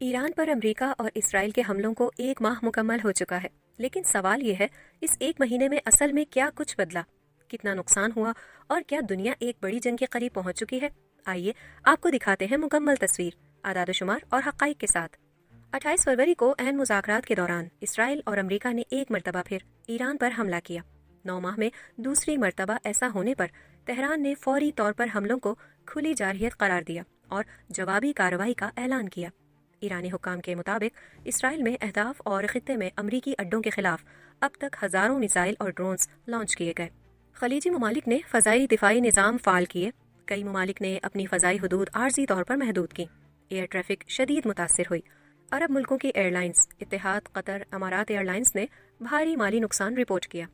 ایران پر امریکہ اور اسرائیل کے حملوں کو 1 ماہ مکمل ہو چکا ہے، لیکن سوال یہ ہے اس 1 مہینے میں اصل میں کیا کچھ بدلا، کتنا نقصان ہوا اور کیا دنیا ایک بڑی جنگ کے قریب پہنچ چکی ہے؟ آئیے آپ کو دکھاتے ہیں مکمل تصویر، اعداد و شمار اور حقائق کے ساتھ۔ 28 فروری کو اہم مذاکرات کے دوران اسرائیل اور امریکہ نے ایک مرتبہ پھر ایران پر حملہ کیا۔ 9 ماہ میں دوسری مرتبہ ایسا ہونے پر تہران نے فوری طور پر حملوں کو کھلی جارحیت قرار دیا اور جوابی کارروائی کا اعلان کیا۔ ایرانی حکام کے مطابق اسرائیل میں اہداف اور خطے میں امریکی اڈوں کے خلاف اب تک ہزاروں میزائل اور ڈرونز لانچ کیے گئے۔ خلیجی ممالک نے فضائی دفاعی نظام فعال کیے، کئی ممالک نے اپنی فضائی حدود عارضی طور پر محدود کی، ایئر ٹریفک شدید متاثر ہوئی۔ عرب ملکوں کی ایئر لائنز اتحاد، قطر، امارات ایئر لائنز نے بھاری مالی نقصان رپورٹ کیا۔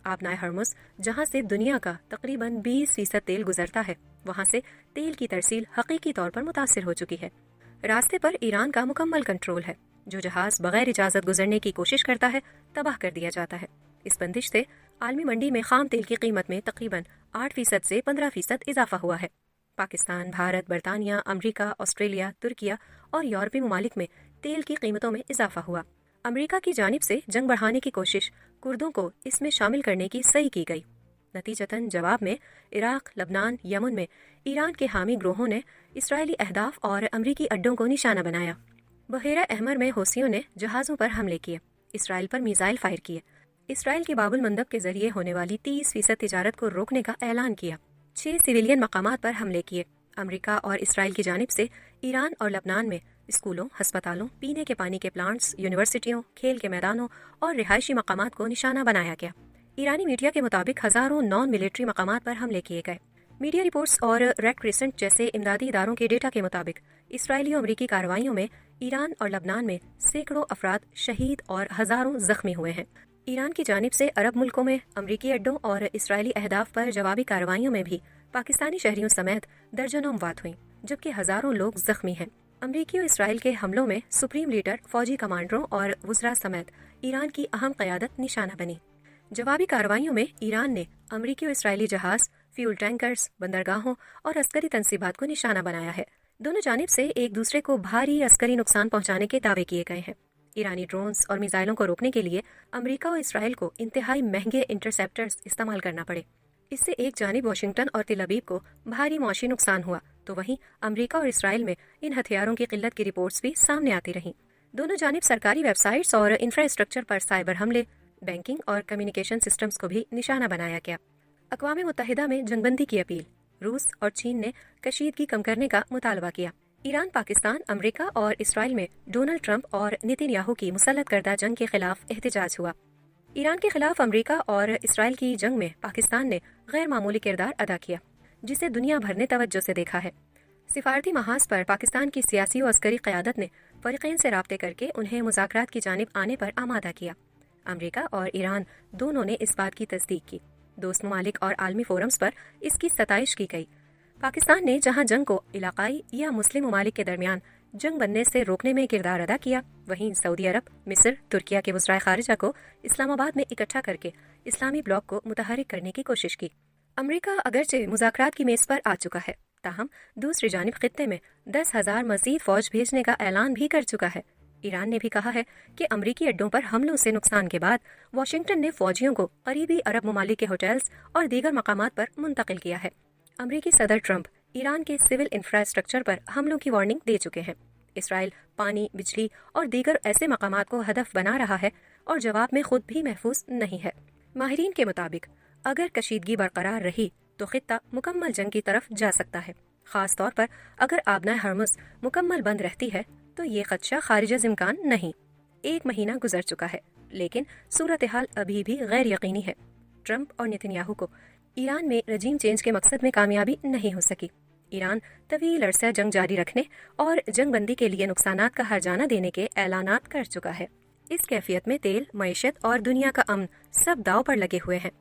آبنائے ہرمز، جہاں سے دنیا کا تقریباً 20% تیل گزرتا ہے، وہاں سے تیل کی ترسیل حقیقی طور پر متاثر ہو چکی ہے۔ راستے پر ایران کا مکمل کنٹرول ہے، جو جہاز بغیر اجازت گزرنے کی کوشش کرتا ہے تباہ کر دیا جاتا ہے۔ اس بندش سے عالمی منڈی میں خام تیل کی قیمت میں تقریباً 8% سے 15% اضافہ ہوا ہے۔ پاکستان، بھارت، برطانیہ، امریکہ، آسٹریلیا، ترکیہ اور یورپی ممالک میں تیل کی قیمتوں میں اضافہ ہوا۔ امریکہ کی جانب سے جنگ بڑھانے کی کوشش کردوں کو اس میں شامل کرنے کی صحیح کی گئی۔ نتیجتاً جواب میں عراق، لبنان، یمن میں ایران کے حامی گروہوں نے اسرائیلی اہداف اور امریکی اڈوں کو نشانہ بنایا۔ بحیرہ احمر میں حوثیوں نے جہازوں پر حملے کیے، اسرائیل پر میزائل فائر کیے، اسرائیل کی باب المندب کے ذریعے ہونے والی 30% تجارت کو روکنے کا اعلان کیا، 6 سویلین مقامات پر حملے کیے۔ امریکہ اور اسرائیل کی جانب سے ایران اور لبنان میں اسکولوں، ہسپتالوں، پینے کے پانی کے پلانٹس، یونیورسٹیوں، کھیل کے میدانوں اور رہائشی مقامات کو نشانہ بنایا گیا۔ ایرانی میڈیا کے مطابق ہزاروں نان ملٹری مقامات پر حملے کیے گئے۔ میڈیا رپورٹس اور ریڈ کریسنٹ جیسے امدادی اداروں کے ڈیٹا کے مطابق اسرائیلی و امریکی کارروائیوں میں ایران اور لبنان میں سینکڑوں افراد شہید اور ہزاروں زخمی ہوئے ہیں۔ ایران کی جانب سے عرب ملکوں میں امریکی اڈوں اور اسرائیلی اہداف پر جوابی کارروائیوں میں بھی پاکستانی شہریوں سمیت درجنوں اموات ہوئیں، جبکہ ہزاروں لوگ زخمی ہیں۔ امریکی اور اسرائیل کے حملوں میں سپریم لیڈر، فوجی کمانڈروں اور وزراء سمیت ایران کی اہم قیادت نشانہ بنی۔ جوابی کارروائیوں میں ایران نے امریکی اور اسرائیلی جہاز، فیول ٹینکرز، بندرگاہوں اور عسکری تنصیبات کو نشانہ بنایا ہے۔ دونوں جانب سے ایک دوسرے کو بھاری عسکری نقصان پہنچانے کے دعوے کیے گئے ہیں۔ ایرانی ڈرونز اور میزائلوں کو روکنے کے لیے امریکہ اور اسرائیل کو انتہائی مہنگے انٹرسیپٹرز استعمال کرنا پڑے۔ اس سے ایک جانب واشنگٹن اور تل ابیب کو بھاری معاشی نقصان ہوا، تو وہیں امریکہ اور اسرائیل میں ان ہتھیاروں کی قلت کی رپورٹس بھی سامنے آتی رہیں۔ دونوں جانب سرکاری ویب سائٹس اور انفراسٹرکچر پر سائبر حملے، بینکنگ اور کمیونیکیشن سسٹمز کو بھی نشانہ بنایا گیا۔ اقوام متحدہ میں جنگ بندی کی اپیل، روس اور چین نے کشیدگی کم کرنے کا مطالبہ کیا۔ ایران، پاکستان، امریکہ اور اسرائیل میں ڈونلڈ ٹرمپ اور نتن یاہو کی مسلط کردہ جنگ کے خلاف احتجاج ہوا۔ ایران کے خلاف امریکہ اور اسرائیل کی جنگ میں پاکستان نے غیر معمولی کردار ادا کیا، جسے دنیا بھر نے توجہ سے دیکھا ہے۔ سفارتی محاذ پر پاکستان کی سیاسی و عسکری قیادت نے فریقین سے رابطے کر کے انہیں مذاکرات کی جانب آنے پر آمادہ کیا۔ امریکہ اور ایران دونوں نے اس بات کی تصدیق کی۔ دوست ممالک اور عالمی فورمز پر اس کی ستائش کی گئی۔ پاکستان نے جہاں جنگ کو علاقائی یا مسلم ممالک کے درمیان جنگ بننے سے روکنے میں کردار ادا کیا، وہیں سعودی عرب، مصر، ترکیہ کے وزرائے خارجہ کو اسلام آباد میں اکٹھا کر کے اسلامی بلاک کو متحرک کرنے کی کوشش کی۔ امریکہ اگرچہ مذاکرات کی میز پر آ چکا ہے، تاہم دوسری جانب خطے میں 10,000 مزید فوج بھیجنے کا اعلان بھی کر چکا ہے۔ ایران نے بھی کہا ہے کہ امریکی اڈوں پر حملوں سے نقصان کے بعد واشنگٹن نے فوجیوں کو قریبی عرب ممالک کے ہوٹلز اور دیگر مقامات پر منتقل کیا ہے۔ امریکی صدر ٹرمپ ایران کے سول انفراسٹرکچر پر حملوں کی وارننگ دے چکے ہیں۔ اسرائیل پانی، بجلی اور دیگر ایسے مقامات کو ہدف بنا رہا ہے اور جواب میں خود بھی محفوظ نہیں ہے۔ ماہرین کے مطابق اگر کشیدگی برقرار رہی تو خطہ مکمل جنگ کی طرف جا سکتا ہے، خاص طور پر اگر آبنائے ہرمز مکمل بند رہتی ہے تو یہ خدشہ خارج از امکان نہیں۔ 1 مہینہ گزر چکا ہے، لیکن صورتحال ابھی بھی غیر یقینی ہے۔ ٹرمپ اور نتن یاہو کو ایران میں رجیم چینج کے مقصد میں کامیابی نہیں ہو سکی۔ ایران طویل عرصہ جنگ جاری رکھنے اور جنگ بندی کے لیے نقصانات کا ہرجانہ دینے کے اعلانات کر چکا ہے۔ اس کیفیت میں تیل، معیشت اور دنیا کا امن سب داؤ پر لگے ہوئے ہیں۔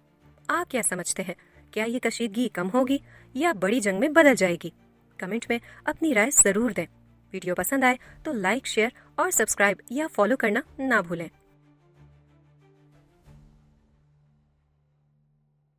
آپ کیا سمجھتے ہیں؟ کیا یہ کشیدگی کم ہوگی یا بڑی جنگ میں بدل جائے گی؟ کمنٹ میں اپنی رائے ضرور دیں۔ ویڈیو پسند آئے تو لائک، شیئر اور سبسکرائب یا فالو کرنا نہ بھولیں۔